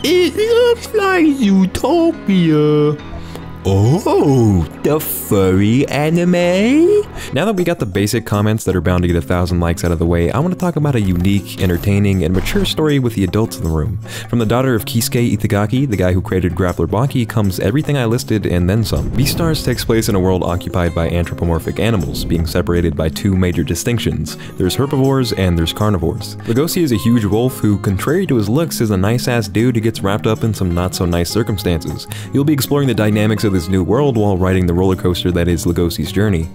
It looks like Zootopia. Oh, the furry anime? Now that we got the basic comments that are bound to get 1,000 likes out of the way, I want to talk about a unique, entertaining, and mature story with the adults in the room. From the daughter of Kisuke Itagaki, the guy who created Grappler Baki, comes everything I listed and then some. Beastars takes place in a world occupied by anthropomorphic animals, being separated by two major distinctions. There's herbivores and there's carnivores. Legosi is a huge wolf who, contrary to his looks, is a nice-ass dude who gets wrapped up in some not-so-nice circumstances. You'll be exploring the dynamics of this new world while riding the roller coaster that is Legosi's journey.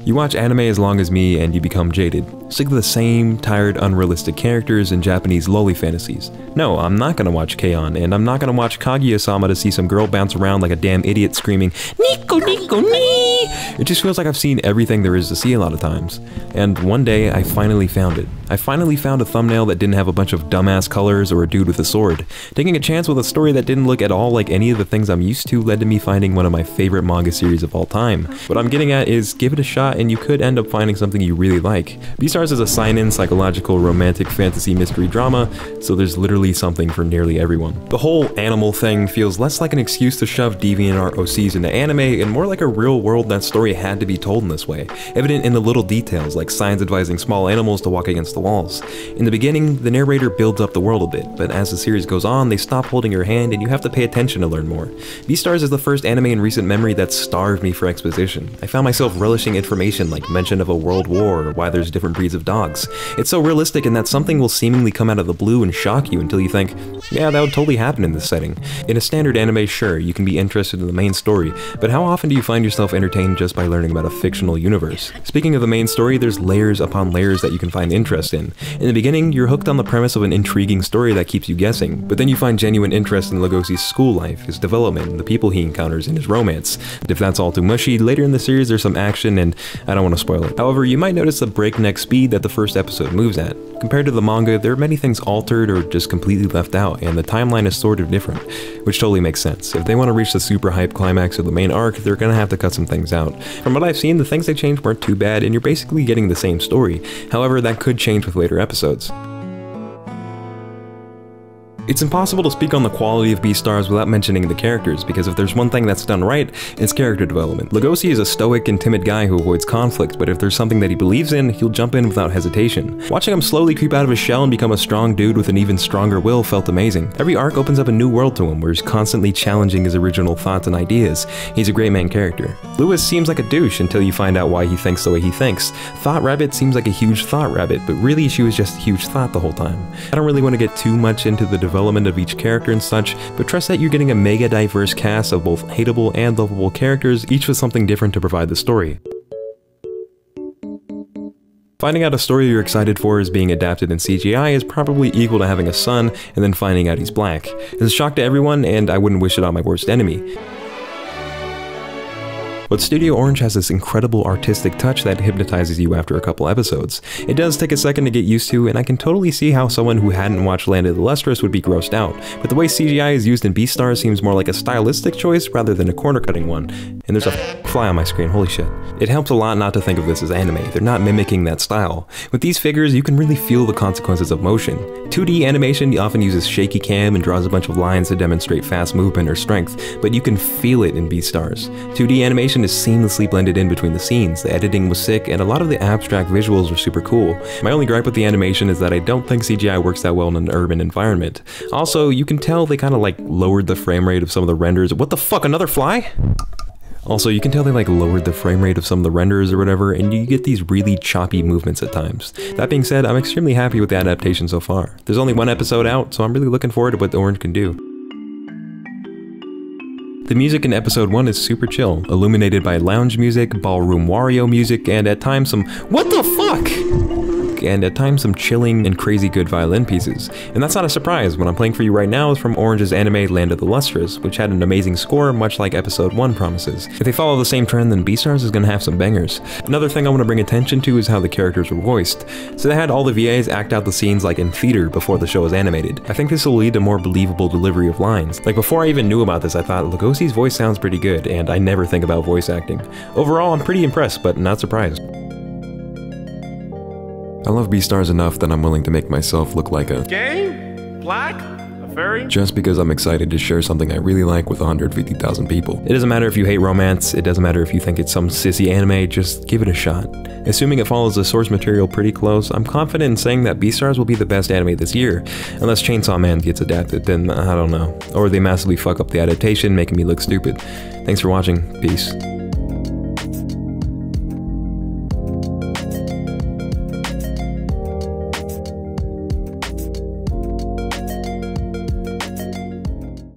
You watch anime as long as me and you become jaded. Sick of the same tired, unrealistic characters and Japanese loli fantasies. No, I'm not gonna watch K-On! And I'm not gonna watch Kaguya-sama to see some girl bounce around like a damn idiot screaming, "Nico Nico Ni!" It just feels like I've seen everything there is to see a lot of times. And one day, I finally found it. I finally found a thumbnail that didn't have a bunch of dumbass colors or a dude with a sword. Taking a chance with a story that didn't look at all like any of the things I'm used to led to me finding one of my favorite manga series of all time. What I'm getting at is, give it a shot and you could end up finding something you really like. Beastars is a sign-in psychological romantic fantasy mystery drama, so there's literally something for nearly everyone. The whole animal thing feels less like an excuse to shove DeviantArt OCs into anime and more like a real world that story had to be told in this way, evident in the little details like signs advising small animals to walk against the walls. In the beginning, the narrator builds up the world a bit, but as the series goes on, they stop holding your hand and you have to pay attention to learn more. Beastars is the first anime in recent memory that starved me for exposition. I found myself relishing information like mention of a world war or why there's different breeds of dogs. It's so realistic in that something will seemingly come out of the blue and shock you until you think, yeah, that would totally happen in this setting. In a standard anime, sure, you can be interested in the main story, but how often do you find yourself entertained just by learning about a fictional universe? Speaking of the main story, there's layers upon layers that you can find interest in. In the beginning, you're hooked on the premise of an intriguing story that keeps you guessing, but then you find genuine interest in Legosi's school life, his development, the people he encounters, and his romance. If that's all too mushy, later in the series there's some action and I don't want to spoil it. However, you might notice the breakneck speed that the first episode moves at. Compared to the manga, there are many things altered or just completely left out, and the timeline is sort of different, which totally makes sense. If they want to reach the super hype climax of the main arc, they're gonna have to cut some things out. From what I've seen, the things they changed weren't too bad, and you're basically getting the same story. However, that could change with later episodes. It's impossible to speak on the quality of Beastars without mentioning the characters, because if there's one thing that's done right, it's character development. Legosi is a stoic and timid guy who avoids conflict, but if there's something that he believes in, he'll jump in without hesitation. Watching him slowly creep out of his shell and become a strong dude with an even stronger will felt amazing. Every arc opens up a new world to him, where he's constantly challenging his original thoughts and ideas. He's a great main character. Lewis seems like a douche until you find out why he thinks the way he thinks. Thought Rabbit seems like a huge thought rabbit, but really she was just a huge thought the whole time. I don't really want to get too much into the development of each character and such, but trust that you're getting a mega diverse cast of both hateable and lovable characters, each with something different to provide the story. Finding out a story you're excited for is being adapted in CGI is probably equal to having a son and then finding out he's black. It's a shock to everyone, and I wouldn't wish it on my worst enemy. But Studio Orange has this incredible artistic touch that hypnotizes you after a couple episodes. It does take a second to get used to, and I can totally see how someone who hadn't watched Land of the Lustrous would be grossed out, but the way CGI is used in Beastars seems more like a stylistic choice rather than a corner-cutting one. And there's a fly on my screen, holy shit. It helps a lot not to think of this as anime, they're not mimicking that style. With these figures, you can really feel the consequences of motion. 2D animation often uses shaky cam and draws a bunch of lines to demonstrate fast movement or strength, but you can feel it in Beastars. 2D animation is seamlessly blended in between the scenes, the editing was sick, and a lot of the abstract visuals were super cool. My only gripe with the animation is that I don't think CGI works that well in an urban environment. Also, you can tell they kinda like lowered the frame rate of some of the renders. What the fuck, another fly? Also, you can tell they like lowered the frame rate of some of the renders or whatever, and you get these really choppy movements at times. That being said, I'm extremely happy with the adaptation so far. There's only one episode out, so I'm really looking forward to what Orange can do. The music in episode 1 is super chill, illuminated by lounge music, ballroom Wario music, and at times some what the fuck? And at times some chilling and crazy good violin pieces. And that's not a surprise, what I'm playing for you right now is from Orange's anime Land of the Lustrous, which had an amazing score much like episode 1 promises. If they follow the same trend, then Beastars is gonna have some bangers. Another thing I want to bring attention to is how the characters were voiced. So they had all the VAs act out the scenes like in theater before the show was animated. I think this will lead to more believable delivery of lines. Like before I even knew about this, I thought Legosi's voice sounds pretty good, and I never think about voice acting. Overall, I'm pretty impressed, but not surprised. I love Beastars enough that I'm willing to make myself look like a game. black? A furry? Just because I'm excited to share something I really like with 150,000 people. It doesn't matter if you hate romance, it doesn't matter if you think it's some sissy anime, just give it a shot. Assuming it follows the source material pretty close, I'm confident in saying that Beastars will be the best anime this year. Unless Chainsaw Man gets adapted, then I don't know. Or they massively fuck up the adaptation, making me look stupid. Thanks for watching. Peace.